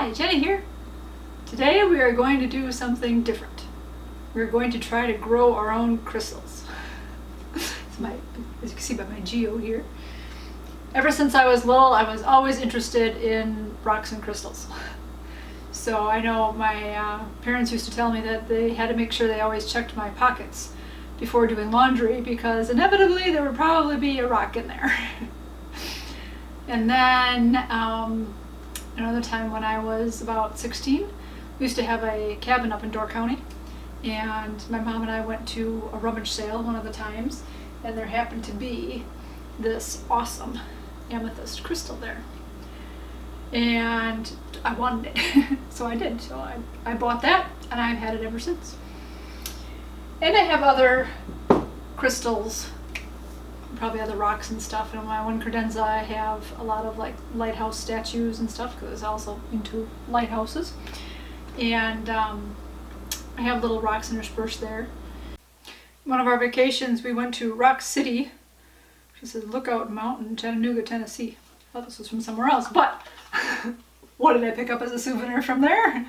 Hi, Jenny here. Today we are going to do something different. We're going to try to grow our own crystals. It's my, as you can see by my geo here. Ever since I was little, I was always interested in rocks and crystals. So I know my parents used to tell me that they had to make sure they always checked my pockets before doing laundry because inevitably there would probably be a rock in there. And then another time when I was about 16, we used to have a cabin up in Door County, and my mom and I went to a rummage sale one of the times, and there happened to be this awesome amethyst crystal there. And I wanted it, so I did. So I bought that, and I've had it ever since. And I have other crystals, probably other rocks and stuff. In my one credenza I have a lot of like lighthouse statues and stuff because I was also into lighthouses. And I have little rocks interspersed there. One of our vacations we went to Rock City, which is a lookout mountain, Chattanooga, Tennessee. I thought this was from somewhere else, but what did I pick up as a souvenir from there?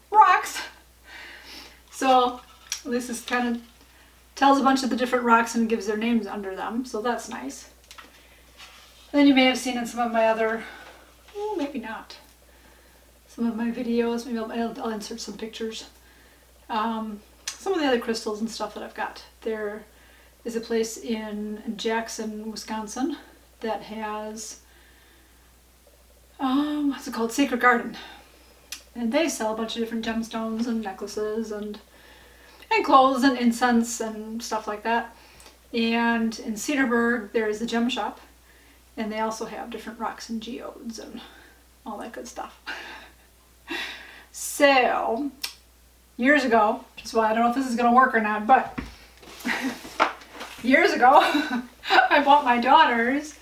Rocks! So this is kind of tells a bunch of the different rocks and gives their names under them, so that's nice. Then you may have seen in some of my other, maybe not, some of my videos, maybe I'll insert some pictures. Some of the other crystals and stuff that I've got. There is a place in Jackson, Wisconsin that has, what's it called? Sacred Garden. And they sell a bunch of different gemstones and necklaces and clothes and incense and stuff like that. And in Cedarburg there is a gem shop, and they also have different rocks and geodes and all that good stuff. So years ago, which is why I don't know if this is going to work or not, but years ago I bought my daughters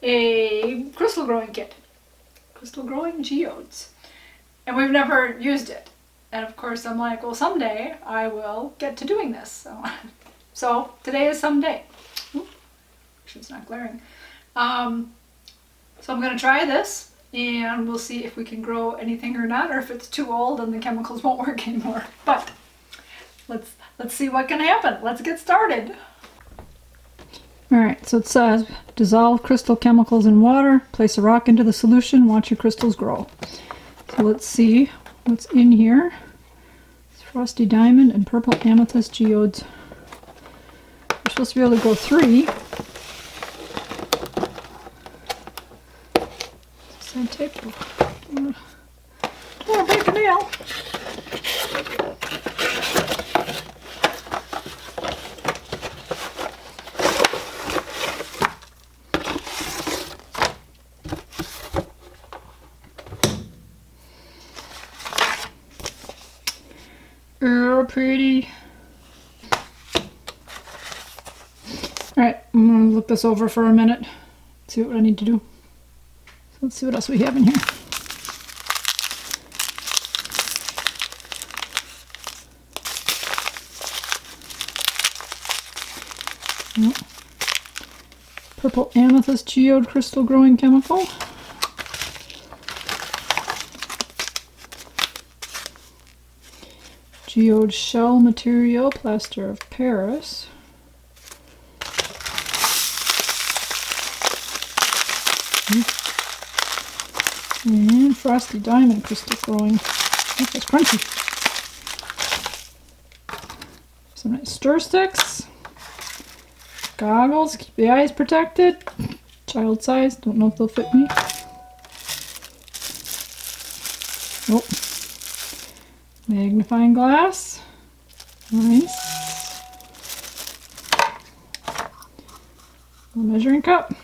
a crystal growing kit, crystal growing geodes, and we've never used it. And of course I'm like, well, someday I will get to doing this. So today is someday. It's not glaring. So I'm going to try this, and we'll see if we can grow anything or not, or if it's too old and the chemicals won't work anymore. But let's see what can happen. Let's get started. Alright, so it says dissolve crystal chemicals in water, place a rock into the solution, watch your crystals grow. So let's see what's in here. It's frosty diamond and purple amethyst geodes. We're supposed to be able to grow 3. Side tape. Don't want to break a nail. Pretty. Alright, I'm going to look this over for a minute, see what I need to do. So let's see what else we have in here. Purple amethyst geode crystal growing chemical. Geode shell material, plaster of Paris. And frosty diamond crystal growing. Oh, that's crunchy. Some nice stir sticks. Goggles, keep the eyes protected. Child size, don't know if they'll fit me. Nope. Magnifying glass. Nice. A measuring cup.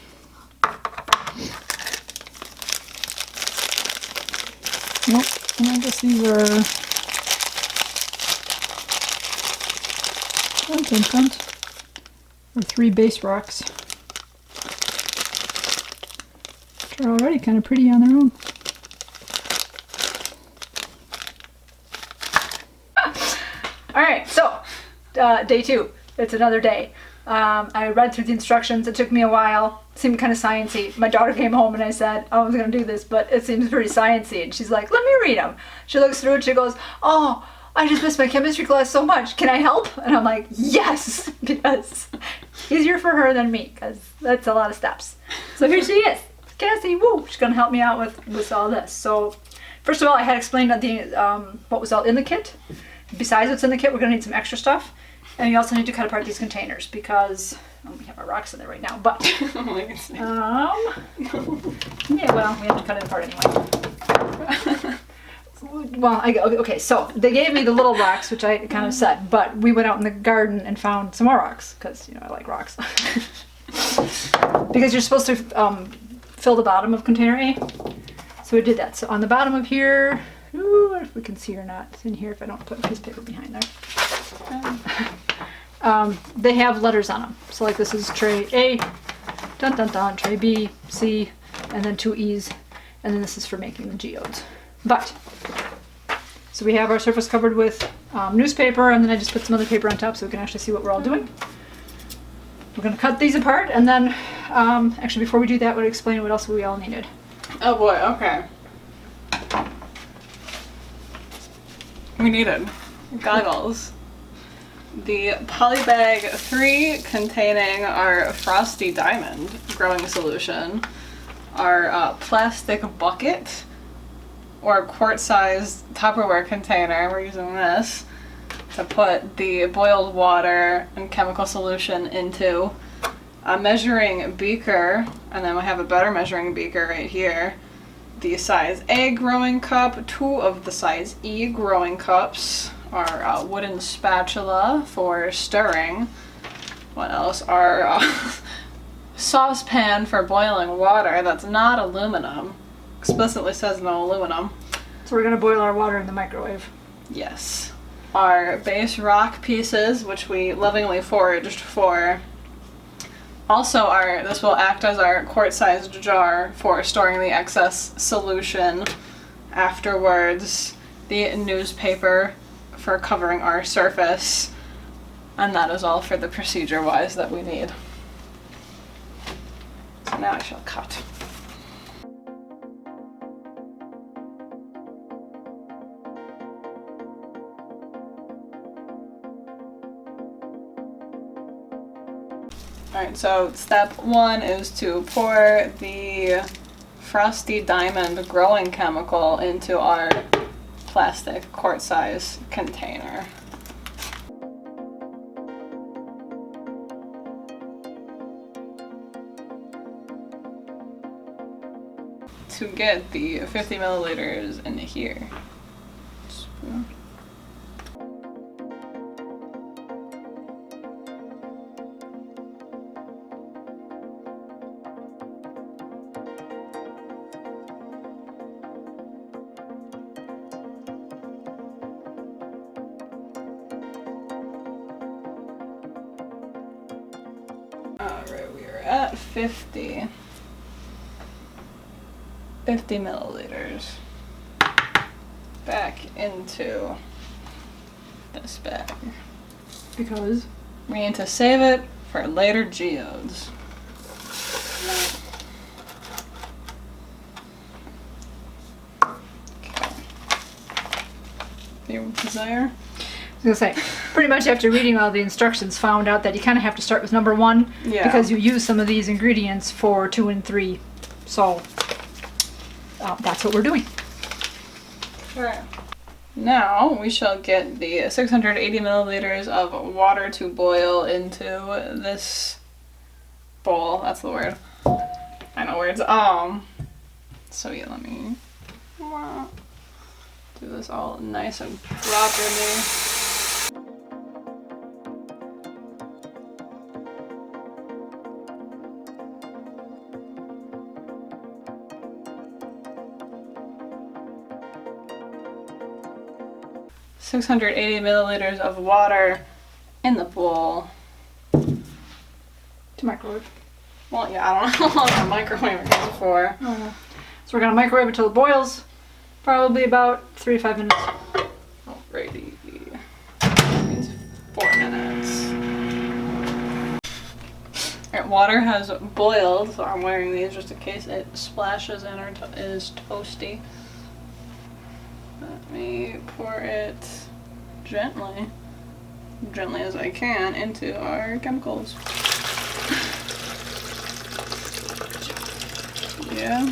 Nope. And I guess these are or 3 base rocks. Which are already kind of pretty on their own. Alright, so day 2. It's another day. I read through the instructions. It took me a while. It seemed kind of sciencey. My daughter came home and I said, I was going to do this, but it seems pretty sciencey. And she's like, let me read them. She looks through it. She goes, oh, I just missed my chemistry class so much. Can I help? And I'm like, yes, because easier for her than me, because that's a lot of steps. So here she is. Cassie, woo, she's going to help me out with all this. So first of all, I had explained what was all in the kit. Besides what's in the kit, we're going to need some extra stuff. And you also need to cut apart these containers because we have our rocks in there right now. But oh my goodness. yeah, well, we have to cut it apart anyway. Well, okay. So they gave me the little rocks, which I kind of said, but we went out in the garden and found some more rocks because I like rocks. Because you're supposed to fill the bottom of container A. So we did that. So on the bottom of here, ooh, if we can see or not, it's in here if I don't put a piece of paper behind there. They have letters on them. So like this is tray A, dun dun dun, tray B, C, and then 2 E's, and then this is for making the geodes. But, so we have our surface covered with newspaper, and then I just put some other paper on top so we can actually see what we're all doing. We're going to cut these apart, and then, actually before we do that, we'll explain what else we all needed. Oh boy, okay. We needed goggles. The polybag 3 containing our frosty diamond growing solution, our plastic bucket or quart-sized Tupperware container, we're using this to put the boiled water and chemical solution into, a measuring beaker, and then we have a better measuring beaker right here, the size A growing cup, 2 of the size E growing cups, our wooden spatula for stirring. What else? Our saucepan for boiling water that's not aluminum. Explicitly says no aluminum. So we're going to boil our water in the microwave. Yes. Our base rock pieces, which we lovingly foraged for. Also, this will act as our quart-sized jar for storing the excess solution afterwards. The newspaper for covering our surface, and that is all for the procedure-wise that we need. So now I shall cut. Alright, so step 1 is to pour the frosty diamond growing chemical into our plastic quart-size container. To get the 50 milliliters in here. Spoon. Alright, we are at 50 milliliters. Back into this bag. Because? We need to save it for later geodes. Okay. Your desire? I was going to say, pretty much after reading all the instructions, found out that you kind of have to start with number 1 because you use some of these ingredients for 2 and 3. So that's what we're doing. Alright. Now we shall get the 680 milliliters of water to boil into this bowl. That's the word. I know words. So yeah, let me do this all nice and properly. .680 milliliters of water in the bowl. To microwave. Well, yeah, I don't know how long a microwave it goes for. So we're going to microwave it until it boils. Probably about 3 to 5 minutes. Alrighty. That means 4 minutes. water has boiled, so I'm wearing these just in case it splashes in or is toasty. Let me pour it gently as I can, into our chemicals. Yeah.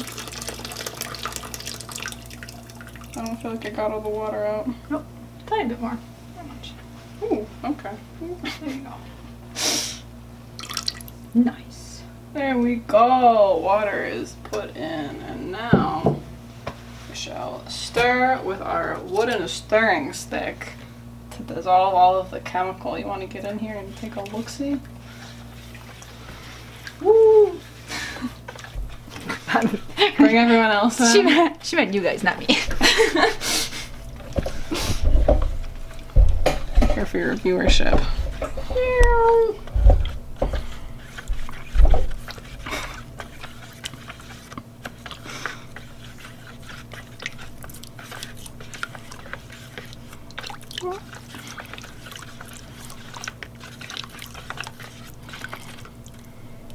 I don't feel like I got all the water out. Nope. Tiny bit more. Not much. Ooh, okay. There you go. Nice. There we go. Water is put in, and now we shall stir with our wooden stirring stick to dissolve all of the chemical. You want to get in here and take a look-see? Woo! Bring everyone else in. She meant you guys, not me. Here for your viewership.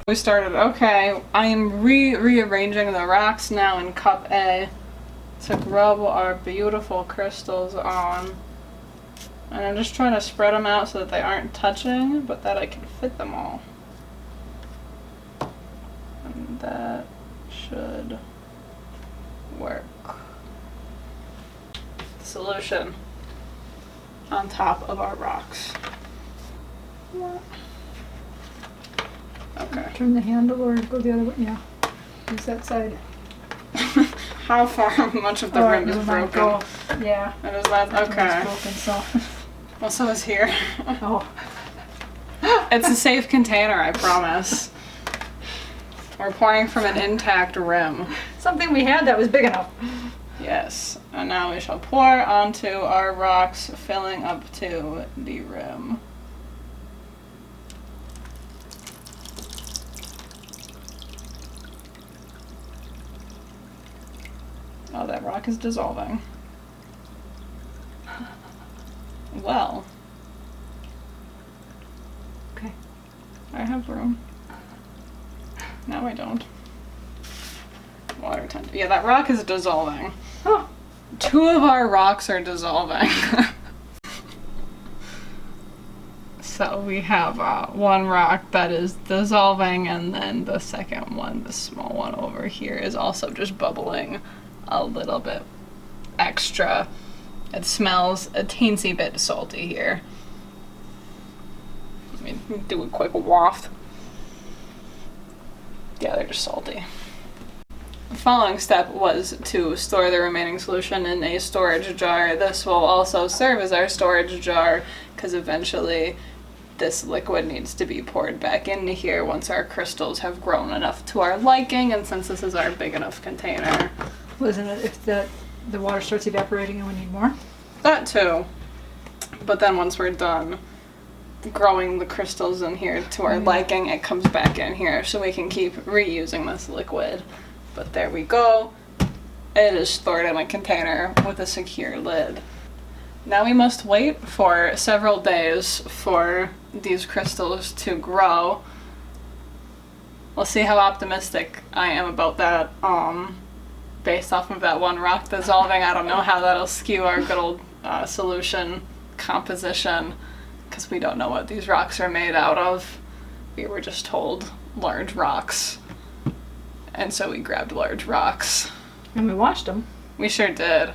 We started. Okay, I am rearranging the rocks now in cup A to rub our beautiful crystals on. And I'm just trying to spread them out so that they aren't touching, but that I can fit them all. And that should work. Solution on top of our rocks. Okay. Turn the handle or go the other way. Yeah. Use that side. How far much of the rim is broken? Go. Yeah. And is that okay? It's broken, so. Well, so is here. Oh. It's a safe container, I promise. We're pouring from an intact rim. Something we had that was big enough. Yes. And now we shall pour onto our rocks, filling up to the rim. Oh, that rock is dissolving. Well. Okay. I have room. No, I don't. Water tender. Yeah, that rock is dissolving. Oh. 2 of our rocks are dissolving. So we have one rock that is dissolving, and then the second one, the small one over here, is also just bubbling a little bit extra. It smells a teensy bit salty here. Let me do a quick waft. Yeah, they're just salty. The following step was to store the remaining solution in a storage jar. This will also serve as our storage jar because eventually this liquid needs to be poured back into here once our crystals have grown enough to our liking, and since this is our big enough container. Wasn't it if the water starts evaporating and we need more? That too. But then once we're done growing the crystals in here to our liking, it comes back in here so we can keep reusing this liquid. But there we go. It is stored in a container with a secure lid. Now we must wait for several days for these crystals to grow. We'll see how optimistic I am about that. Based off of that one rock dissolving, I don't know how that'll skew our good old solution composition, because we don't know what these rocks are made out of. We were just told large rocks, and so we grabbed large rocks. And we washed them. We sure did.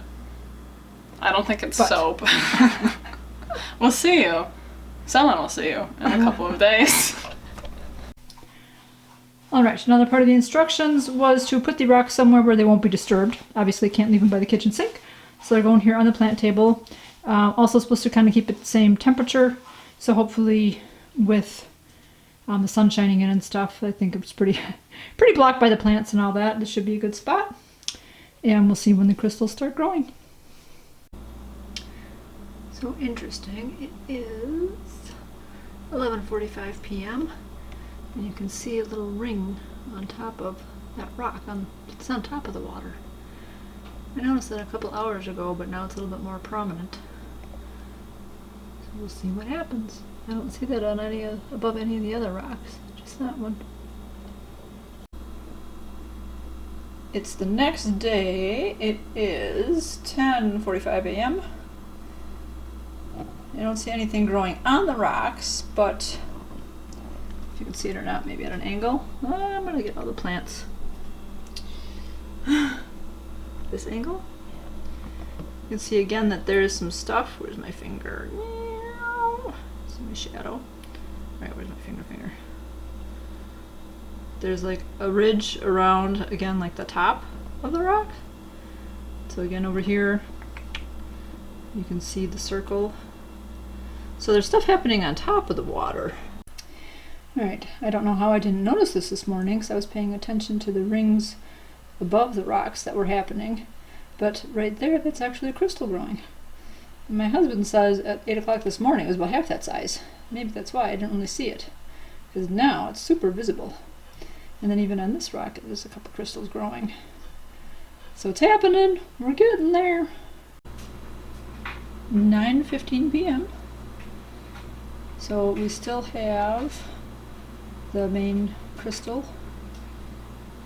I don't think it's soap. We'll see you. Someone will see you in a couple of days. Alright, another part of the instructions was to put the rocks somewhere where they won't be disturbed. Obviously can't leave them by the kitchen sink, so they're going here on the plant table. Also supposed to kind of keep it the same temperature, so hopefully with the sun shining in and stuff, I think it's pretty blocked by the plants and all that. This should be a good spot. And we'll see when the crystals start growing. So interesting, it is 11:45 p.m. and you can see a little ring on top of that rock. It's on top of the water. I noticed that a couple hours ago, but now it's a little bit more prominent. So we'll see what happens. I don't see that on above any of the other rocks, just that one. It's the next day. It is 10:45 a.m. I don't see anything growing on the rocks, but if you can see it or not, maybe at an angle. I'm gonna get all the plants. This angle. You can see again that there is some stuff. Where's my finger? It's my shadow. Alright, where's my finger? There's like a ridge around, again, like the top of the rock. So again, over here, you can see the circle. So there's stuff happening on top of the water. Alright, I don't know how I didn't notice this morning, because I was paying attention to the rings above the rocks that were happening. But right there, that's actually a crystal growing. And my husband says at 8 o'clock this morning it was about half that size. Maybe that's why I didn't really see it, because now it's super visible. And then even on this rock, there's a couple crystals growing. So it's happening. We're getting there. 9:15 p.m. So we still have the main crystal.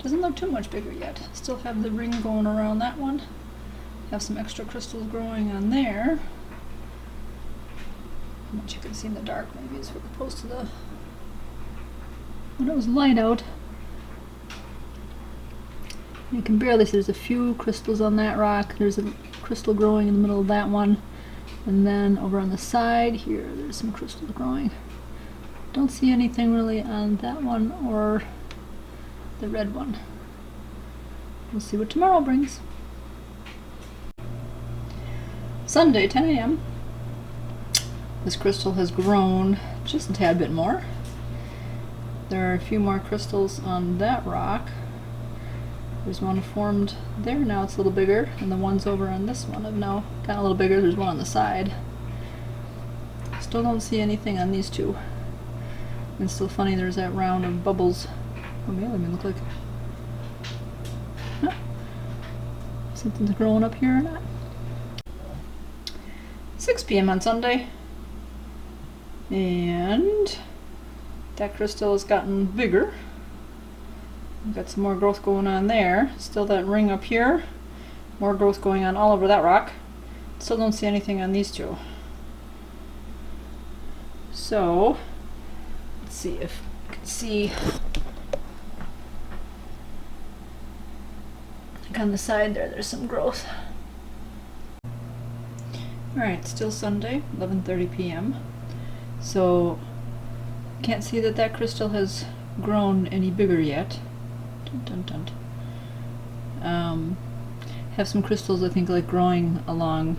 Doesn't look too much bigger yet. Still have the ring going around that one. Have some extra crystals growing on there. How much you can see in the dark maybe is opposed to the when it was light out. You can barely see there's a few crystals on that rock. There's a crystal growing in the middle of that one. And then over on the side here, there's some crystals growing. Don't see anything really on that one or the red one. We'll see what tomorrow brings. Sunday, 10 a.m. This crystal has grown just a tad bit more. There are a few more crystals on that rock. There's one formed there, now it's a little bigger, and the ones over on this one have now gotten a little bigger. There's one on the side. Still don't see anything on these two. And it's still funny, there's that round of bubbles. Oh, maybe let me look like... Huh? Something's growing up here or not. 6 p.m. on Sunday. And that crystal has gotten bigger. We've got some more growth going on there. Still that ring up here. More growth going on all over that rock. Still don't see anything on these two. So, let's see if you can see. Like on the side there, there's some growth. Alright, still Sunday, 11:30 p.m. So, can't see that that crystal has grown any bigger yet. Dun, dun, dun. Have some crystals I think like growing along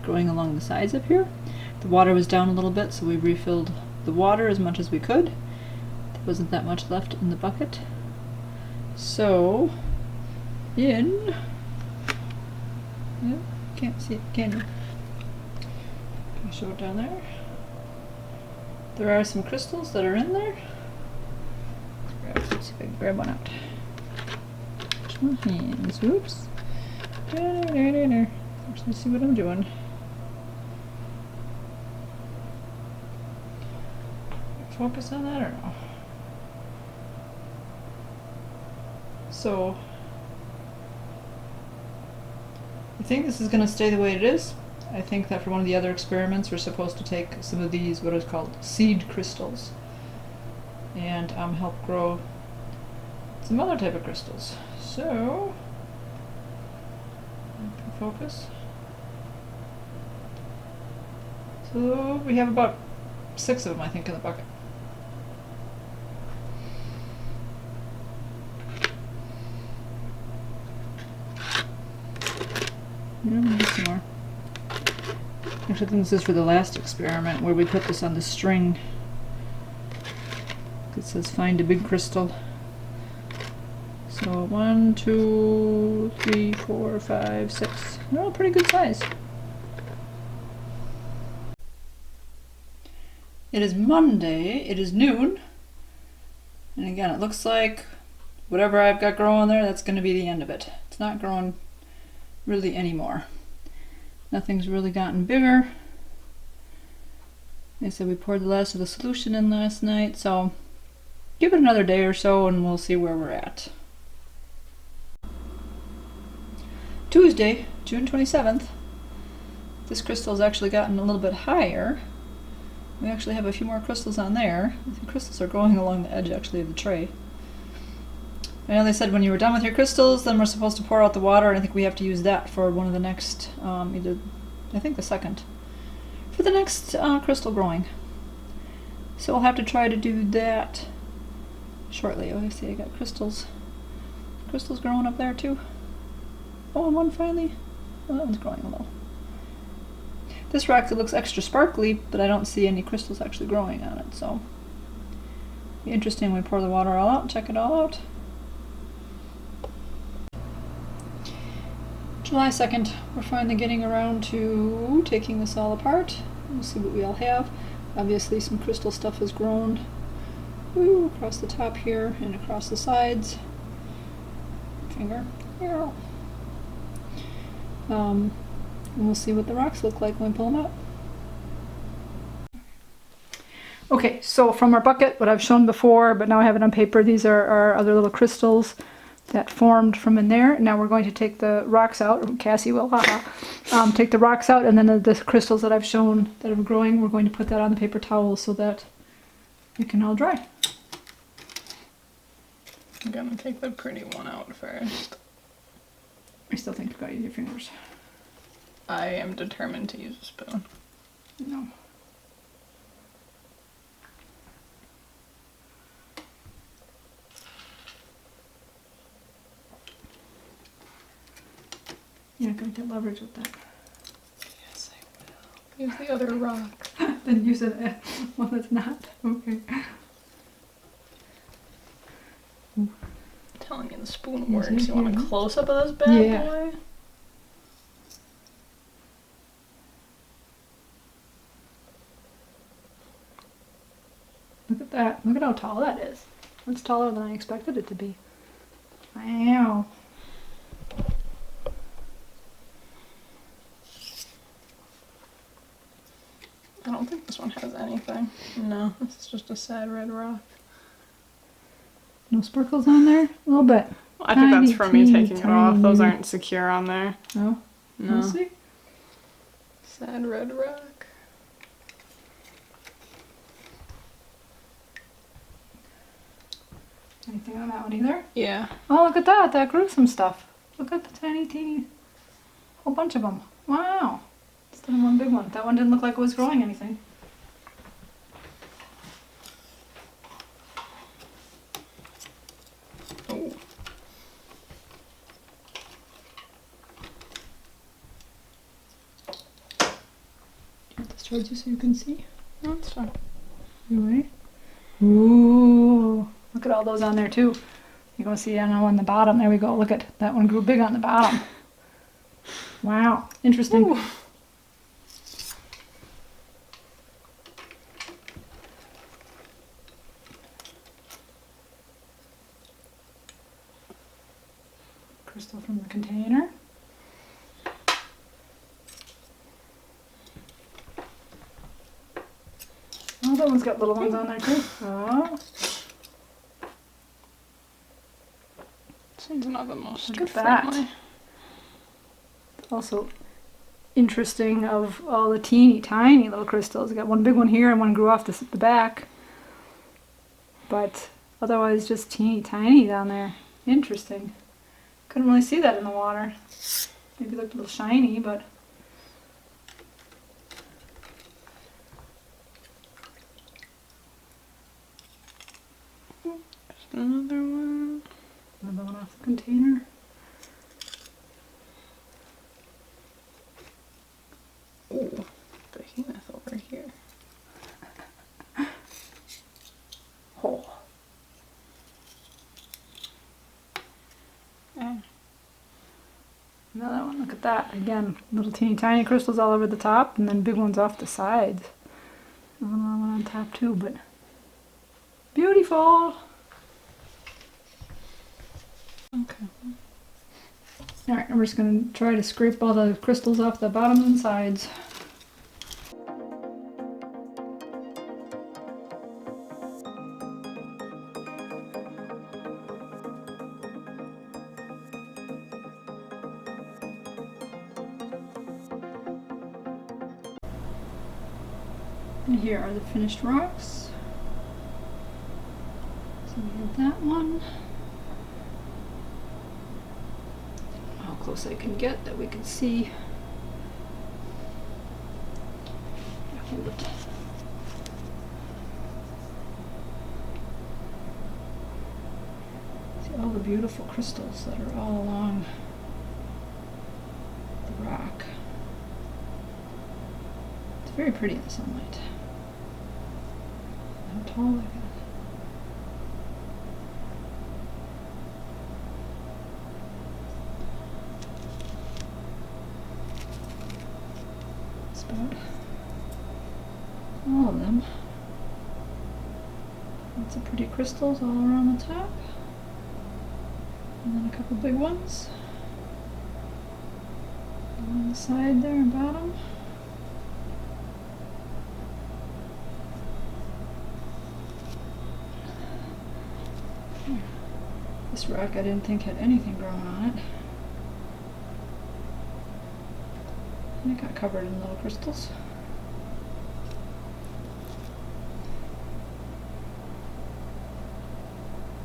the sides up here. The water was down a little bit, so we refilled the water as much as we could. There wasn't that much left in the bucket. So can't see it, can you? Can I show it down there? There are some crystals that are in there. Let's see if I can grab one out. My hands. Oops. Actually, see what I'm doing. Focus on that or no? So, I think this is going to stay the way it is. I think that for one of the other experiments, we're supposed to take some of these, what is called seed crystals, and help grow some other type of crystals. So, focus. So we have about 6 of them, I think, in the bucket. Need some more. Actually, I think this is for the last experiment where we put this on the string. It says find a big crystal. So 1, 2, 3, 4, 5, 6. They're all pretty good size. It is Monday. It is noon. And again, it looks like whatever I've got growing there, that's going to be the end of it. It's not growing really anymore. Nothing's really gotten bigger. Like I said, we poured the last of the solution in last night, so give it another day or so and we'll see where we're at. Tuesday, June 27th. This crystal's actually gotten a little bit higher. We actually have a few more crystals on there. The crystals are growing along the edge actually of the tray. I know they said when you were done with your crystals, then we're supposed to pour out the water, and I think we have to use that for one of the next, I think the second, for the next crystal growing. So we'll have to try to do that shortly. Oh, I see I got crystals growing up there too. Oh, and one finally, that one's growing a little. This rock, it looks extra sparkly, but I don't see any crystals actually growing on it, so it'll be interesting when we pour the water all out and check it all out. July 2nd, we're finally getting around to taking this all apart. We'll see what we all have. Obviously some crystal stuff has grown across the top here and across the sides. Finger. Here. And we'll see what the rocks look like when we pull them out. Okay, so from our bucket, what I've shown before, but now I have it on paper, these are our other little crystals that formed from in there. Now we're going to take the rocks out, or Cassie will, take the rocks out, and then the crystals that I've shown that are growing, we're going to put that on the paper towel so that it can all dry. I'm gonna take the pretty one out first. I still think you've got to use your fingers. I am determined to use a spoon. No. You're not going to get leverage with that. Yes, I will. Use the other rock. Then use it. Well, that's not. Okay. I'm telling you, the spoon works. You want a close-up of this bad boy? Look at that. Look at how tall that is. That's taller than I expected it to be. Wow. I don't think this one has anything. No, this is just a sad red rock. No sparkles on there? A little bit. Well, I think that's from me taking it off. Those aren't secure on there. No? No. We'll see. Sad red rock. Anything on that one either? Yeah. Oh, look at that. That grew some stuff. Look at the tiny, teeny, whole bunch of them. Wow. Instead of one big one. That one didn't look like it was growing anything. Oh. This towards you so you can see. No, it's fine. You ready? Ooh. Look at all those on there too. You can see on the bottom. There we go. Look at that one grew big on the bottom. Wow. Interesting. Ooh. Crystal from the container. Oh, that one's got little ones on there too. Oh. This one's not the most Look at that. friendly. Also interesting of all the teeny tiny little crystals. Got one big one here and one grew off the back. But otherwise just teeny tiny down there. Interesting. Couldn't really see that in the water. Maybe it looked a little shiny, but Another one. another one off the container. Ooh, behemoth over here. Oh. Yeah. Another one, look at that. Again, little teeny tiny crystals all over the top and then big ones off the sides. Another one on top too, but beautiful. Okay. Alright, we're just going to try to scrape all the crystals off the bottoms and sides. And here are the finished rocks. So we have that one. How close I can get that we can see. Hold it. See all the beautiful crystals that are all along the rock. It's very pretty in the sunlight. How tall I got. That's about all of them. Lots of pretty crystals all around the top. And then a couple big ones on the side there and bottom. This rock I didn't think had anything growing on it. And it got covered in little crystals.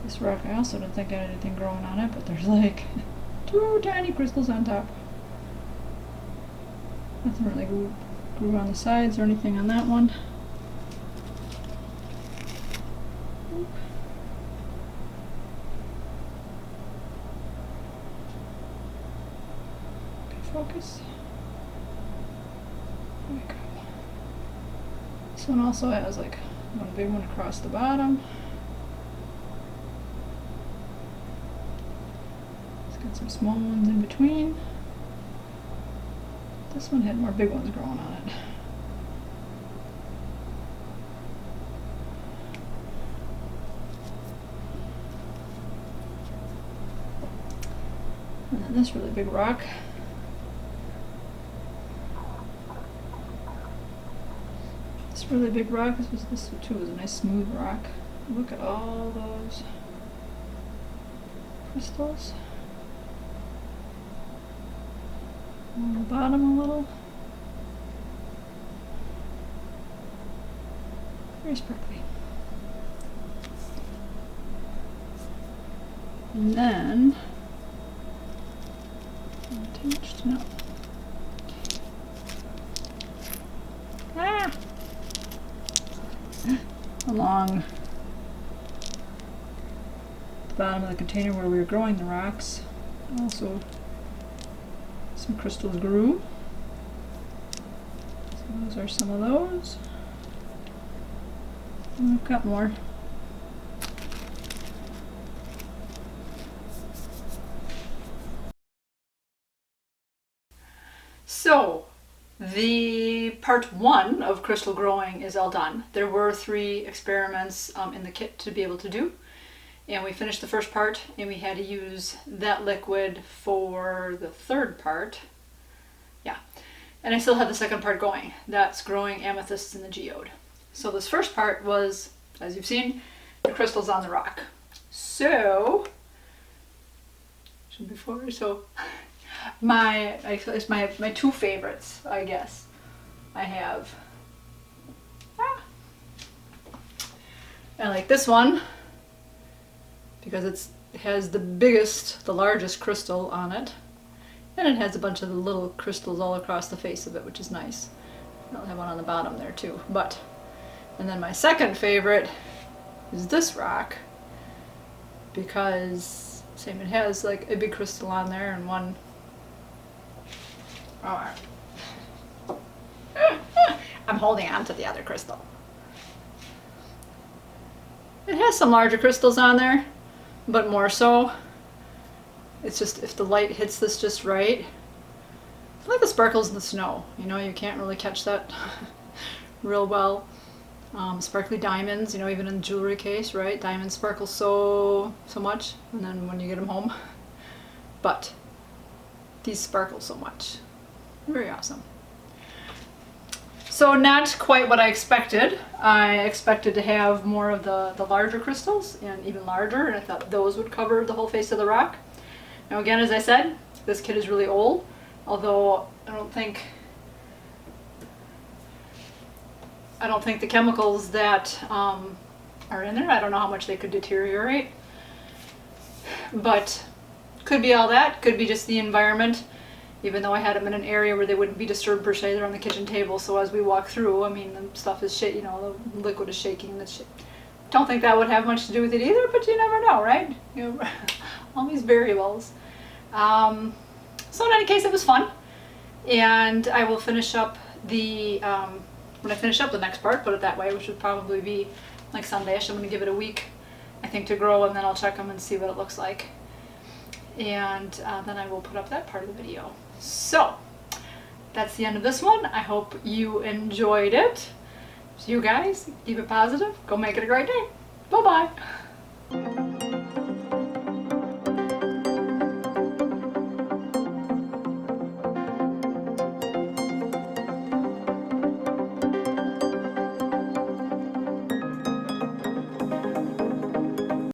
This rock I also didn't think had anything growing on it, but there's like 2 tiny crystals on top. Nothing really grew on the sides or anything on that one. Oop. Focus. There we go. This one also has like one big one across the bottom. It's got some small ones in between. This one had more big ones growing on it. And then this really big rock. This really big rock, this too was a nice smooth rock. Look at all those crystals. On the bottom a little. Very sparkly. And then, attached, no. Ah! Along the bottom of the container where we were growing the rocks, also some crystals grew. So those are some of those. And we've got more. So, the part 1 of crystal growing is all done. There were 3 experiments in the kit to be able to do. And we finished the first part, and we had to use that liquid for the third part. Yeah. And I still have the second part going. That's growing amethysts in the geode. So this first part was, as you've seen, the crystals on the rock. So, my 2 favorites, I guess. I have, I like this one because it has the largest crystal on it, and it has a bunch of the little crystals all across the face of it, which is nice. I'll have one on the bottom there too. And then my second favorite is this rock because it has like a big crystal on there and one. Oh, I'm holding on to the other crystal. It has some larger crystals on there, but more so, it's just if the light hits this just right. It's like the sparkles in the snow. You know, you can't really catch that real well. Sparkly diamonds, you know, even in the jewelry case, right? Diamonds sparkle so much, and then when you get them home. But these sparkle so much. Very awesome. So not quite what I expected. I expected to have more of the larger crystals and even larger, and I thought those would cover the whole face of the rock. Now again, as I said, this kit is really old, although I I don't think the chemicals that are in there, I don't know how much they could deteriorate. But could be all that, could be just the environment. Even though I had them in an area where they wouldn't be disturbed per se, they're on the kitchen table. So as we walk through, I mean, the stuff is shit, you know, the liquid is shaking. The shit. Don't think that would have much to do with it either, but you never know, right? You know, all these variables. So in any case, it was fun. And I will finish up the, when I finish up the next part, put it that way, which would probably be like Sunday-ish. I'm going to give it a week, I think, to grow, and then I'll check them and see what it looks like. And then I will put up that part of the video. So, that's the end of this one. I hope you enjoyed it. So you guys, keep it positive. Go make it a great day. Bye-bye.